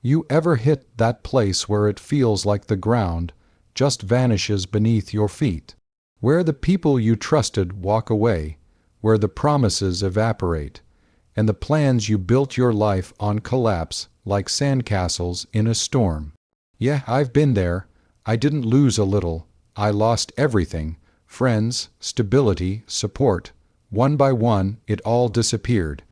You ever hit that place where it feels like the ground just vanishes beneath your feet? Where the people you trusted walk away, where the promises evaporate, and the plans you built your life on collapse like sandcastles in a storm. Yeah, I've been there. I didn't lose a little. I lost everything. Friends, stability, support. One by one, it all disappeared.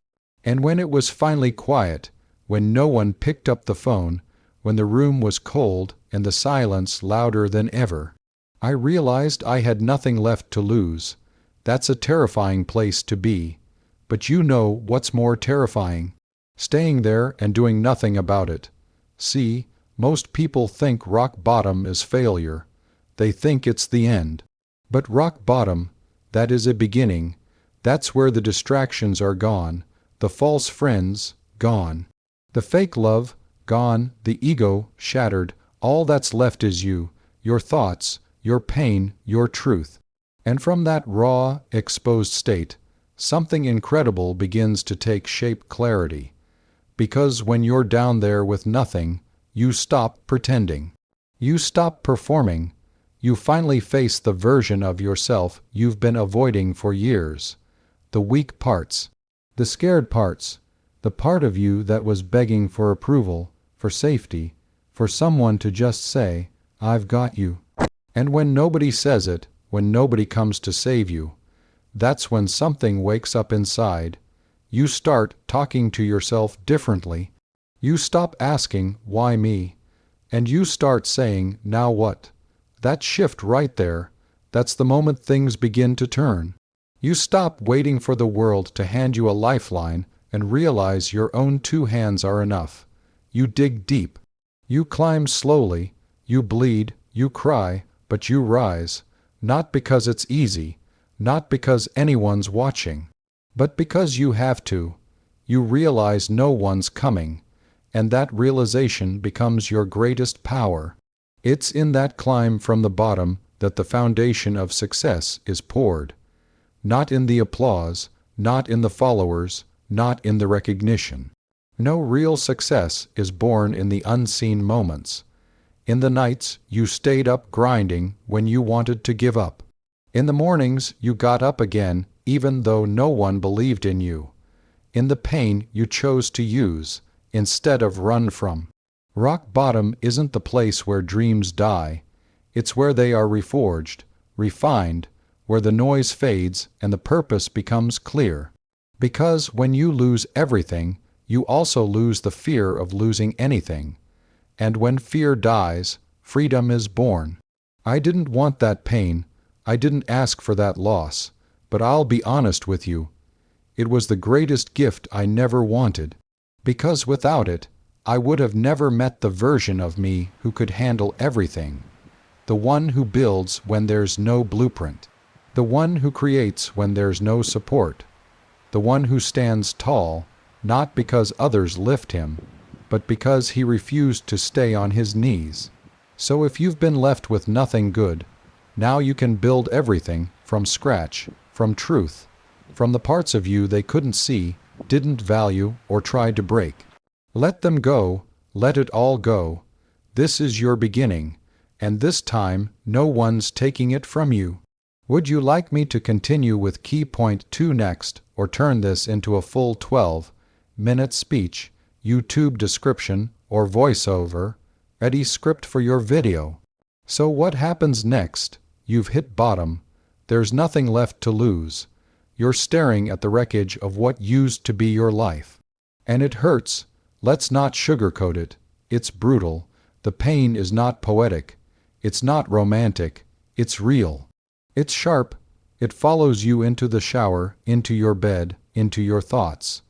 And when it was finally quiet, when no one picked up the phone, when the room was cold and the silence louder than ever, I realized I had nothing left to lose. That's a terrifying place to be. But you know what's more terrifying? Staying there and doing nothing about it. See, most people think rock bottom is failure. They think it's the end. But rock bottom, that is a beginning. That's where the distractions are gone, the false friends, gone. The fake love, gone, the ego, shattered. All that's left is you, your thoughts, your pain, your truth. And from that raw, exposed state, something incredible begins to take shape: clarity. Because when you're down there with nothing, you stop pretending. You stop performing. You finally face the version of yourself you've been avoiding for years. The weak parts, the scared parts, the part of you that was begging for approval, for safety, for someone to just say, "I've got you." And when nobody says it, when nobody comes to save you, that's when something wakes up inside. You start talking to yourself differently. You stop asking, "Why me?" And you start saying, "Now what?" That shift right there, that's the moment things begin to turn. You stop waiting for the world to hand you a lifeline and realize your own two hands are enough. You dig deep. You climb slowly. You bleed. You cry. But you rise. Not because it's easy. Not because anyone's watching. But because you have to. You realize no one's coming. And that realization becomes your greatest power. It's in that climb from the bottom that the foundation of success is poured. Not in the applause, not in the followers, not in the recognition. No, real success is born in the unseen moments. In the nights you stayed up grinding when you wanted to give up. In the mornings you got up again even though no one believed in you. In the pain you chose to use instead of run from. Rock bottom isn't the place where dreams die. It's where they are reforged, refined, where the noise fades and the purpose becomes clear. Because when you lose everything, you also lose the fear of losing anything. And when fear dies, freedom is born. I didn't want that pain. I didn't ask for that loss. But I'll be honest with you. It was the greatest gift I never wanted. Because without it, I would have never met the version of me who could handle everything. The one who builds when there's no blueprint. The one who creates when there's no support. The one who stands tall, not because others lift him, but because he refused to stay on his knees. So if you've been left with nothing good, now you can build everything from scratch, from truth, from the parts of you they couldn't see, didn't value, or tried to break. Let them go, let it all go. This is your beginning, and this time no one's taking it from you. Would you like me to continue with key point 2 next, or turn this into a full 12-minute speech, YouTube description, or voiceover, ready script for your video? So what happens next? You've hit bottom. There's nothing left to lose. You're staring at the wreckage of what used to be your life. And it hurts. Let's not sugarcoat it. It's brutal. The pain is not poetic. It's not romantic. It's real. It's sharp. It follows you into the shower, into your bed, into your thoughts.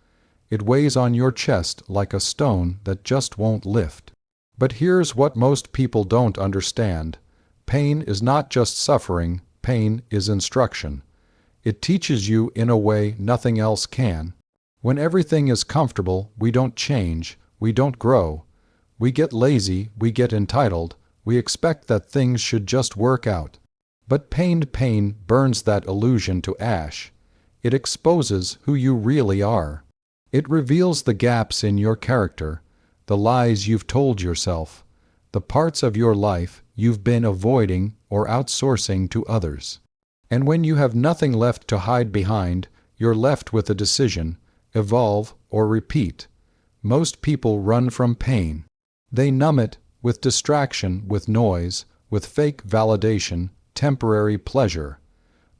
It weighs on your chest like a stone that just won't lift. But here's what most people don't understand. Pain is not just suffering. Pain is instruction. It teaches you in a way nothing else can. When everything is comfortable, we don't change, we don't grow. We get lazy, we get entitled, we expect that things should just work out. But pain burns that illusion to ash. It exposes who you really are. It reveals the gaps in your character, the lies you've told yourself, the parts of your life you've been avoiding or outsourcing to others. And when you have nothing left to hide behind, you're left with a decision: evolve or repeat. Most people run from pain. They numb it with distraction, with noise, with fake validation, temporary pleasure.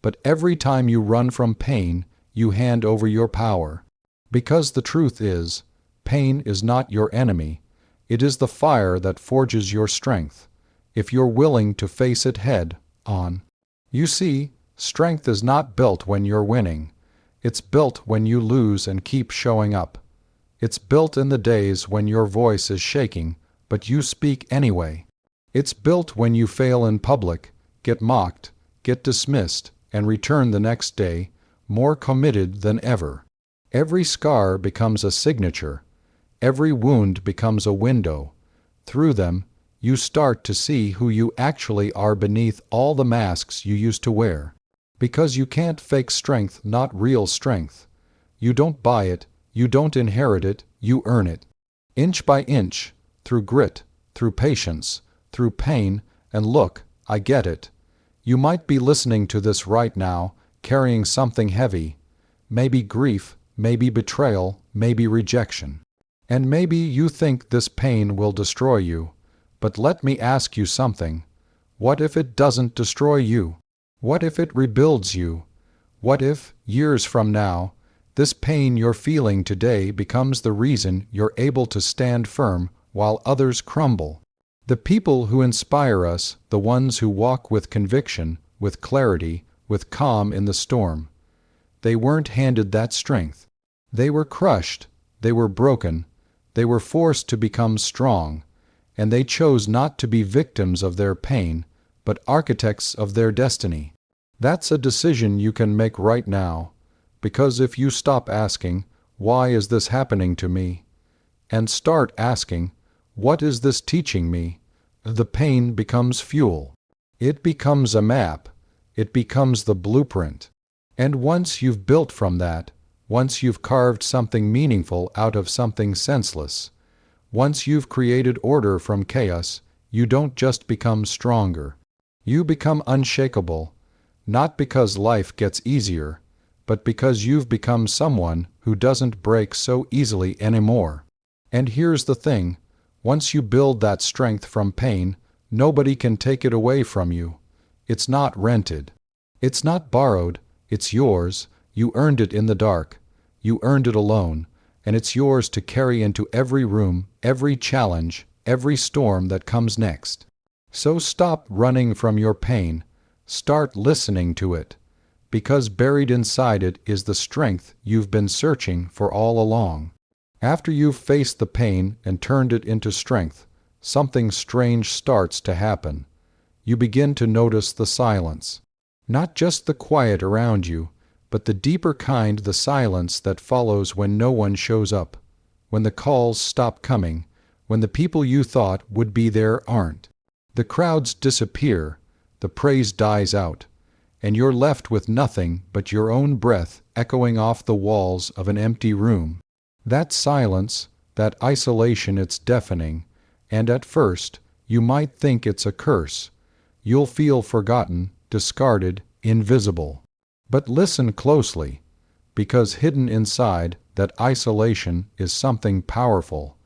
But every time you run from pain, you hand over your power. Because the truth is, pain is not your enemy. It is the fire that forges your strength, if you're willing to face it head on. You see, strength is not built when you're winning. It's built when you lose and keep showing up. It's built in the days when your voice is shaking, but you speak anyway. It's built when you fail in public, get mocked, get dismissed, and return the next day, more committed than ever. Every scar becomes a signature. Every wound becomes a window. Through them, you start to see who you actually are beneath all the masks you used to wear. Because you can't fake strength, not real strength. You don't buy it, you don't inherit it, you earn it. Inch by inch, through grit, through patience, through pain, and look, I get it. You might be listening to this right now, carrying something heavy. Maybe grief, maybe betrayal, maybe rejection. And maybe you think this pain will destroy you. But let me ask you something. What if it doesn't destroy you? What if it rebuilds you? What if, years from now, this pain you're feeling today becomes the reason you're able to stand firm while others crumble? The people who inspire us, the ones who walk with conviction, with clarity, with calm in the storm, they weren't handed that strength. They were crushed, they were broken, they were forced to become strong, and they chose not to be victims of their pain, but architects of their destiny. That's a decision you can make right now, because if you stop asking, "Why is this happening to me?" and start asking, "What is this teaching me?" the pain becomes fuel. It becomes a map. It becomes the blueprint. And once you've built from that, once you've carved something meaningful out of something senseless, once you've created order from chaos, you don't just become stronger. You become unshakable, not because life gets easier, but because you've become someone who doesn't break so easily anymore. And here's the thing, once you build that strength from pain, nobody can take it away from you. It's not rented. It's not borrowed. It's yours. You earned it in the dark. You earned it alone, and it's yours to carry into every room, every challenge, every storm that comes next. So stop running from your pain. Start listening to it, because buried inside it is the strength you've been searching for all along. After you've faced the pain and turned it into strength, something strange starts to happen. You begin to notice the silence. Not just the quiet around you, but the deeper kind, the silence that follows when no one shows up, when the calls stop coming, when the people you thought would be there aren't. The crowds disappear, the praise dies out, and you're left with nothing but your own breath echoing off the walls of an empty room. That silence, that isolation, it's deafening, and at first you might think it's a curse. You'll feel forgotten, discarded, invisible. But listen closely, because hidden inside that isolation is something powerful.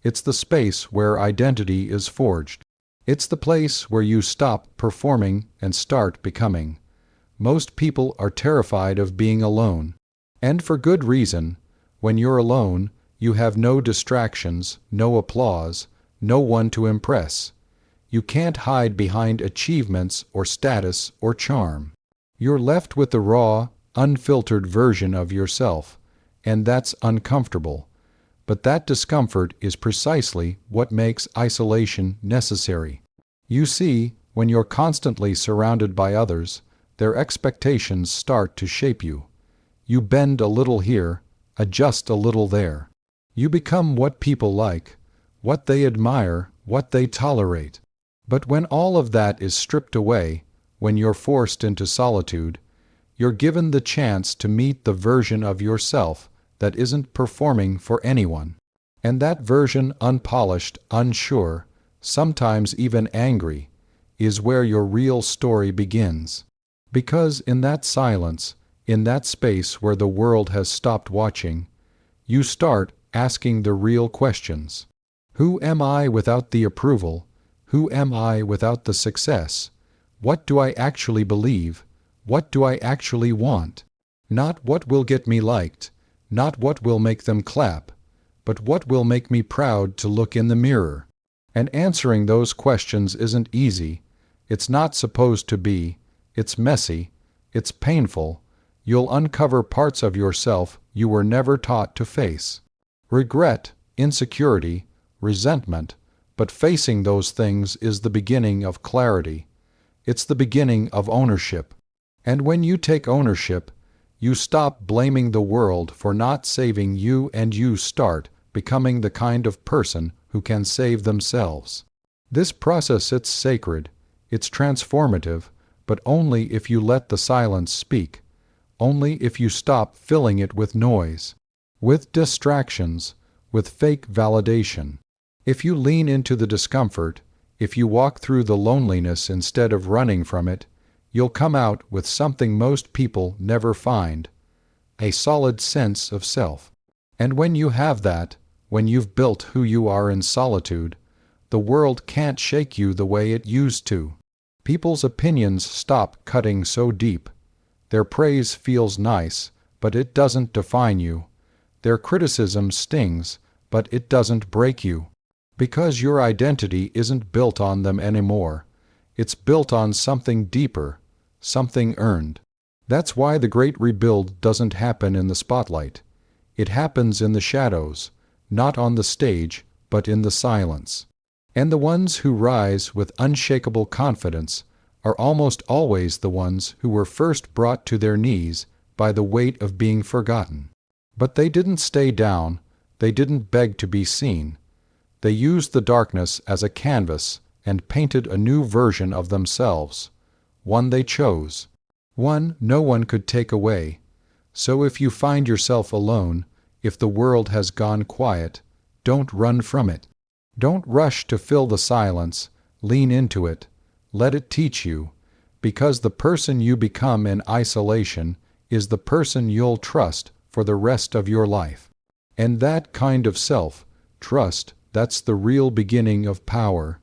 It's the space where identity is forged. It's the place where you stop performing and start becoming. Most people are terrified of being alone. And for good reason. When you're alone, you have no distractions, no applause, no one to impress. You can't hide behind achievements or status or charm. You're left with the raw, unfiltered version of yourself, and that's uncomfortable. But that discomfort is precisely what makes isolation necessary. You see, when you're constantly surrounded by others, their expectations start to shape you. You bend a little here, adjust a little there. You become what people like, what they admire, what they tolerate. But when all of that is stripped away, when you're forced into solitude, you're given the chance to meet the version of yourself that isn't performing for anyone. And that version, unpolished, unsure, sometimes even angry, is where your real story begins. Because in that silence, in that space where the world has stopped watching, you start asking the real questions. Who am I without the approval? Who am I without the success? What do I actually believe? What do I actually want? Not what will get me liked, not what will make them clap, but what will make me proud to look in the mirror. And answering those questions isn't easy. It's not supposed to be. It's messy. It's painful. You'll uncover parts of yourself you were never taught to face. Regret, insecurity, resentment, but facing those things is the beginning of clarity. It's the beginning of ownership. And when you take ownership, you stop blaming the world for not saving you and you start becoming the kind of person who can save themselves. This process, it's sacred, it's transformative, but only if you let the silence speak, only if you stop filling it with noise, with distractions, with fake validation. If you lean into the discomfort, if you walk through the loneliness instead of running from it, you'll come out with something most people never find, a solid sense of self. And when you have that, when you've built who you are in solitude, the world can't shake you the way it used to. People's opinions stop cutting so deep. Their praise feels nice, but it doesn't define you. Their criticism stings, but it doesn't break you. Because your identity isn't built on them anymore. It's built on something deeper, something earned. That's why the great rebuild doesn't happen in the spotlight. It happens in the shadows, not on the stage, but in the silence. And the ones who rise with unshakable confidence are almost always the ones who were first brought to their knees by the weight of being forgotten. But they didn't stay down, they didn't beg to be seen. They used the darkness as a canvas and painted a new version of themselves, one they chose, one no one could take away. So if you find yourself alone, if the world has gone quiet, don't run from it. Don't rush to fill the silence, lean into it, let it teach you, because the person you become in isolation is the person you'll trust for the rest of your life. And that kind of self, trust, that's the real beginning of power.